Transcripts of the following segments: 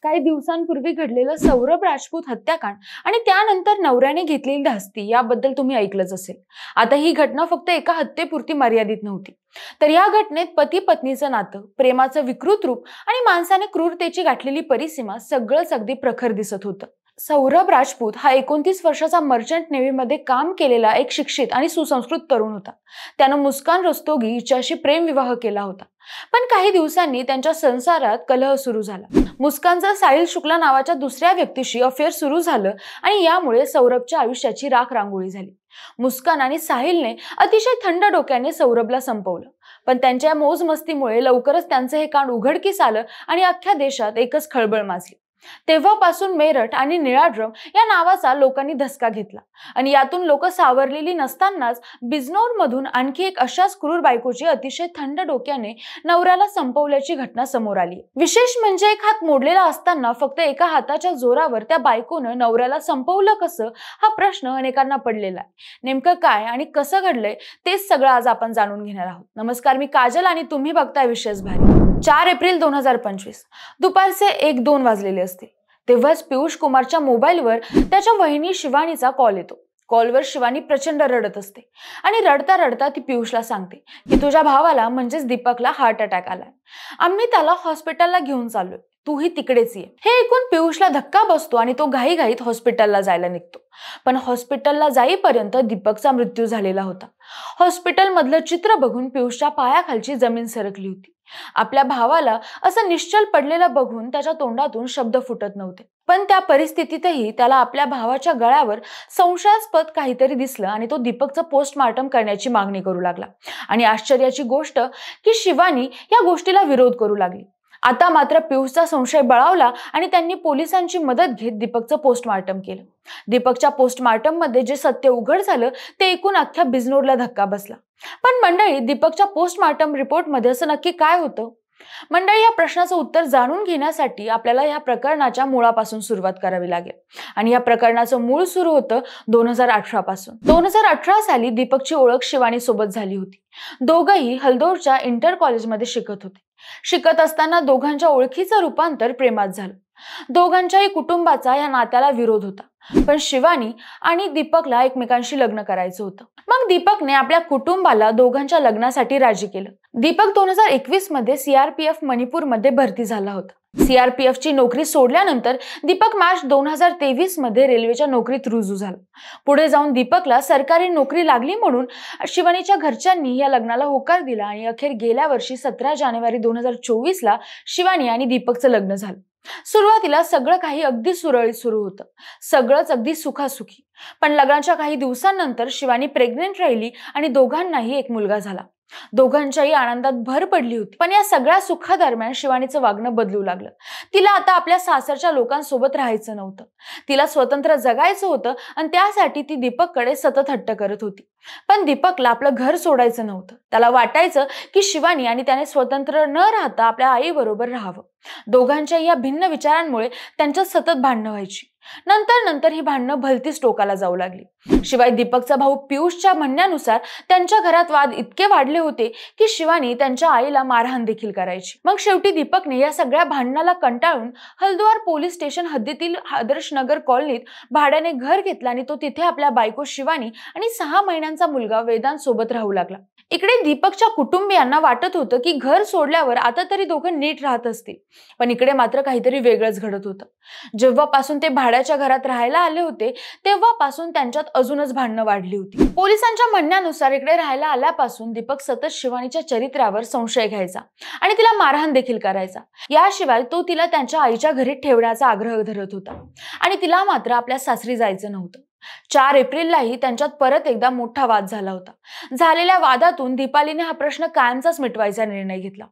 काही दिवसांपूर्वी घडलेलं सौरभ राजपूत हत्याकांड आणि त्यानंतर नवऱ्याने घेतलेली धास्ती याबद्दल तुम्ही ऐकलंच असेल। आता ही घटना फक्त एका हत्येपुरती मर्यादित नव्हती, तर या घटनेत पती पत्नीचं नातं, प्रेमाचं विकृत रूप आणि माणसाने क्रूरतेची गाठलेली परिसीमा सगळंच अगदी प्रखर दिसत होतं। सौरभ राजपूत हा 29 वर्षाचा मर्चंट नेव्हीमध्ये काम केलेला एक शिक्षित आणि सुसंस्कृत तरुण होता। त्यानं मुस्कान रस्तोगी हिच्याशी प्रेमविवाह केला होता, पण काही दिवसांनी त्यांच्या संसारात कलह सुरू झाला। मुस्कानचं साहिल शुक्ला नावाच्या दुसऱ्या व्यक्तीशी अफेअर सुरू झालं आणि यामुळे सौरभच्या आयुष्याची राख रांगोळी झाली। मुस्कान आणि साहिलने अतिशय थंड डोक्याने सौरभला संपवलं, पण त्यांच्या मोजमस्तीमुळे लवकरच त्यांचं हे कांड उघडकीस आलं आणि अख्ख्या देशात एकच खळबळ माजली। तेव्हापासून मेरठ आणि निळा ड्रम या नावाचा लोकांनी धसका घेतला आणि यातून लोक सावरलेली नसतानाच बिजनौर मधून आणखी एक अशाच क्रूर बायकोची अतिशय थंड डोक्याने नवऱ्याला संपवल्याची घटना समोर आली। विशेष म्हणजे एक हात मोडलेला असताना फक्त एका हाताच्या जोरावर त्या बायकोनं नवऱ्याला संपवलं कसं, हा प्रश्न अनेकांना पडलेला आहे। नेमकं काय आणि कसं घडलंय तेच सगळं आज आपण जाणून घेणार आहोत। नमस्कार, मी काजल आणि तुम्ही बघताय विशेष भारी। 4 एप्रिल 2025 दुपारचे 1-2 वाजलेले असते। तेव्हाच पियुष कुमारच्या मोबाईलवर त्याच्या वहिनी शिवानीचा कॉल येतो। कॉलवर शिवानी प्रचंड रडत असते आणि रडता रडता ती पियुषला सांगते की तुझ्या भावाला म्हणजेच दीपकला हार्ट अटॅक आलाय, आम्ही त्याला हॉस्पिटलला घेऊन चाललोय, तूही तिकडेच ये। हे ऐकून पियुषला धक्का बसतो आणि तो घाईघाईत हॉस्पिटलला जायला निघतो, पण हॉस्पिटलला जाईपर्यंत दीपकचा मृत्यू झालेला होता। हॉस्पिटल मधलं चित्र बघून पियुषच्या पायाखालची जमीन सरकली होती। आपल्या भावाला असं निश्चल पडलेलं बघून त्याच्या तोंडातून शब्द फुटत नव्हते, पण त्या परिस्थितीतही त्याला आपल्या भावाच्या गळ्यावर संशयास्पद काहीतरी दिसलं आणि तो दीपकचं पोस्टमार्टम करण्याची मागणी करू लागला। आणि आश्चर्याची गोष्ट की शिवानी या गोष्टीला विरोध करू लागली। आता मात्र पियुषचा संशय बळावला आणि त्यांनी पोलिसांची मदत घेत दीपकचं पोस्टमार्टम केलं। दीपकच्या पोस्टमार्टम मध्ये जे सत्य उघड झालं ते ऐकून अख्ख्या बिजनौरला धक्का बसला। पण मंडळी, दीपकच्या पोस्टमार्टम रिपोर्ट मध्ये असं नक्की काय होतं? मंडळी, या प्रश्नाचं उत्तर जाणून घेण्यासाठी आपल्याला या प्रकरणाच्या मुळापासून सुरुवात करावी लागेल आणि या प्रकरणाचं मूळ सुरू होतं 2018 पासून। 2018 साली दीपकची ओळख शिवानी सोबत झाली होती। दोघंही हल्दोरच्या इंटर कॉलेजमध्ये शिकत होते। शिकत असताना दोघांच्या ओळखीचं रूपांतर प्रेमात झालं। दोघांच्याही कुटुंबाचा या नात्याला विरोध होता, पण शिवानी आणि दीपकला एकमेकांशी लग्न करायचं होतं। मग दीपकने आपल्या कुटुंबाला दोघांच्या लग्नासाठी राजी केलं। दीपक 2021 मध्ये सीआरपीएफ मणिपूर मध्ये भरती झाला होता। सीआरपीएफ ची नोकरी सोडल्यानंतर दीपक मार्च 2023 मध्ये रेल्वेच्या नोकरीत रुजू झाला। पुढे जाऊन दीपकला सरकारी नोकरी लागली म्हणून शिवानीच्या घरच्यांनी या लग्नाला होकार दिला आणि अखेर गेल्या वर्षी 17 जानेवारी 2024 ला शिवानी आणि दीपकचं लग्न झालं। सुरुवातीला सगळं काही अगदी सुरळीत सुरू होतं, सगळंच अगदी सुखासुखी। पण लग्नाच्या काही दिवसांनंतर शिवानी प्रेग्नेंट राहिली आणि दोघांनाही एक मुलगा झाला। दोघांच्याही आनंदात भर पडली होती, पण या सगळ्या सुखादरम्यान शिवानीचं वागणं बदलू लागलं। तिला आता आपल्या सासरच्या लोकांसोबत राहायचं नव्हतं, तिला स्वतंत्र जगायचं होतं आणि त्यासाठी ती दीपककडे सतत हट्ट करत होती। पण दीपकला आपलं घर सोडायचं नव्हतं। त्याला वाटायचं की शिवानी आणि त्याने स्वतंत्र न राहता आपल्या आई बरोबर राहावं। दोघांच्या या भिन्न विचारांमुळे त्यांच्यात सतत भांडणं व्हायची। नंतर ही भांडणं भलतीच टोकाला जाऊ लागली। शिवाय दीपकचा भाऊ पियुषच्या म्हणण्यानुसार त्यांच्या घरात वाद इतके वाढले होते की शिवानी त्यांच्या आईला मारहाण देखील करायची। मग शेवटी दीपकने या सगळ्या भांडणाला कंटाळून हल्द्वार पोलीस स्टेशन हद्दीतील आदर्श नगर कॉलनीत भाड्याने घर घेतलं आणि तो तिथे आपल्या बायको शिवानी आणि 6 महिन्यांचा मुलगा वेदांत सोबत राहू लागला। इकडे दीपकच्या कुटुंबियांना वाटत होतं की घर सोडल्यावर आता तरी दोघं नीट राहत असतील, पण इकडे मात्र काहीतरी वेगळंच घडत होतं। जेव्हापासून ते भाड्याच्या घरात राहायला आले होते तेव्हापासून त्यांच्यात अजूनच भांडणं वाढली होती। पोलिसांच्या म्हणण्यानुसार इकडे राहायला आल्यापासून दीपक सतत शिवानीच्या चरित्रावर संशय घ्यायचा आणि तिला मारहाण देखील करायचा। याशिवाय तो तिला त्यांच्या आईच्या घरी ठेवण्याचा आग्रह धरत होता आणि तिला मात्र आपल्या सासरी जायचं नव्हतं। 4 एप्रिललाही त्यांच्यात परत एकदा मोठा वाद झाला होता। झालेल्या वादातून दीपालीने हा प्रश्न कायमचाच मिटवायचा निर्णय घेतला।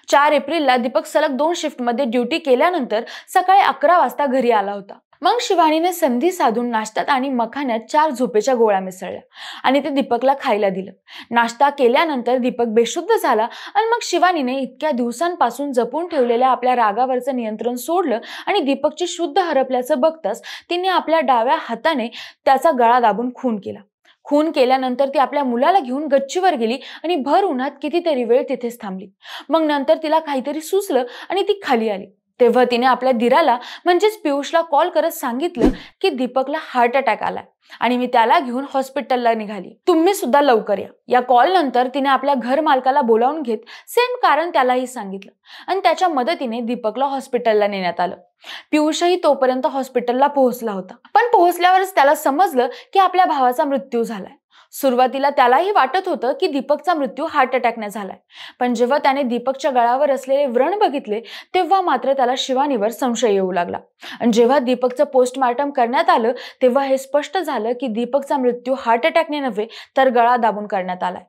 4 एप्रिलला दीपक सलग 2 शिफ्टमध्ये ड्युटी केल्यानंतर सकाळी 11 वाजता घरी आला होता। मग शिवानीने संधी साधून नाश्त्यात आणि मखाण्यात 4 झोपेच्या गोळ्या मिसळल्या आणि ते दीपकला खायला दिलं। नाश्ता केल्यानंतर दीपक बेशुद्ध झाला आणि मग शिवानीने इतक्या दिवसांपासून जपून ठेवलेल्या आपल्या रागावरचं नियंत्रण सोडलं आणि दीपकची शुद्ध हरपल्याचं बघताच तिने आपल्या डाव्या हाताने त्याचा गळा दाबून खून केला। खून केल्यानंतर ती आपल्या मुलाला घेऊन गच्चीवर गेली आणि भर उन्हात कितीतरी वेळ तिथेच थांबली। मग नंतर तिला काहीतरी सुचलं आणि ती खाली आली। तेव्हा तिने आपल्या दिराला म्हणजेच पियुषला कॉल करत सांगितलं की दीपकला हार्ट अटॅक आलाय आणि मी त्याला घेऊन हॉस्पिटलला निघाली, तुम्ही सुद्धा लवकर या. या कॉल नंतर तिने आपल्या घर मालकाला बोलावून घेत सेम कारण त्यालाही सांगितलं आणि त्याच्या मदतीने दीपकला हॉस्पिटलला नेण्यात आलं. पियुषही तोपर्यंत हॉस्पिटलला पोहोचला होता, पण पोहोचल्यावरच त्याला समजलं की आपल्या भावाचा मृत्यू झालाय. सुरुवातीला त्यालाही वाटत होतं की दीपकचा मृत्यू हार्ट अटॅकने झालाय, पण जेव्हा त्याने दीपकच्या गळावर असलेले व्रण बघितले तेव्हा मात्र त्याला शिवानीवर संशय येऊ लागला. आणि जेव्हा दीपकचं पोस्टमॉर्टम करण्यात आलं तेव्हा हे स्पष्ट झालं की दीपकचा मृत्यू हार्ट अटॅकने नव्हे तर गळा दाबून करण्यात आलाय.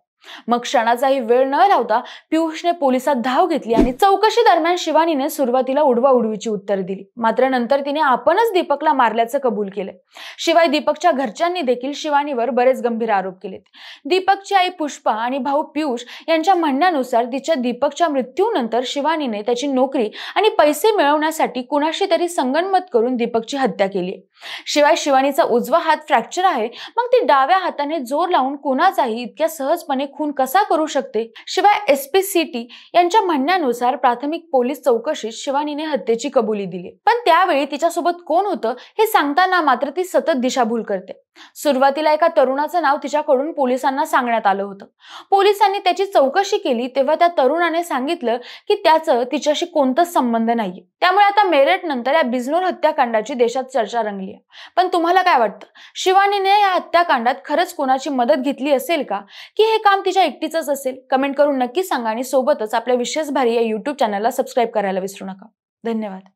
मग क्षणाचाही वेळ न लावता पियुषने पोलिसात धाव घेतली आणि चौकशी दरम्यान शिवानीने सुरुवातीला उडवाउडवीची उत्तर दिली, मात्र नंतर तिने आपणच दीपकला मारल्याचं कबूल केलं. शिवाय दीपकच्या घरच्यांनी देखील शिवानीवर बरेच गंभीर आरोप केलेत. दीपकची आई पुष्पा आणि भाऊ पियुष यांच्या म्हणण्यानुसार तिच्या दीपकच्या मृत्यूनंतर शिवानीने त्याची नोकरी आणि पैसे मिळवण्यासाठी कुणाशी तरी संगनमत करून दीपकची हत्या केली. शिवाय शिवानीचा उजवा हात फ्रॅक्चर आहे, मग ती डाव्या हाताने जोर लावून कुणाचाही इतक्या सहजपणे खून कसा करू शकते. शिवाय एसपी यांच्या म्हणण्यानुसार प्राथमिक पोलीस चौकशीत शिवानीने हत्येची कबुली दिली, पण त्यावेळी तिच्यासोबत कोण होतं हे सांगताना मात्र ती सतत दिशाभूल करते. सुरुवातीला एका तरुणाचं नाव तिच्याकडून पोलिसांना सांगण्यात आलं होतं. पोलिसांनी त्याची चौकशी केली तेव्हा त्या तरुणाने सांगितलं की त्याचं तिच्याशी कोणताच संबंध नाहीये. त्यामुळे आता मेरठ नंतर या बिजनोर हत्याकांडाची देशात चर्चा रंगली आहे. पण तुम्हाला काय वाटतं, शिवानीने या हत्याकांडात खरंच कोणाची मदत घेतली असेल का, की हे काम तिच्या एकटीचंच असेल? कमेंट करून नक्की सांगा आणि सोबतच आपल्या विशेष भारी या YouTube चॅनलला सबस्क्राईब करायला विसरू नका. धन्यवाद.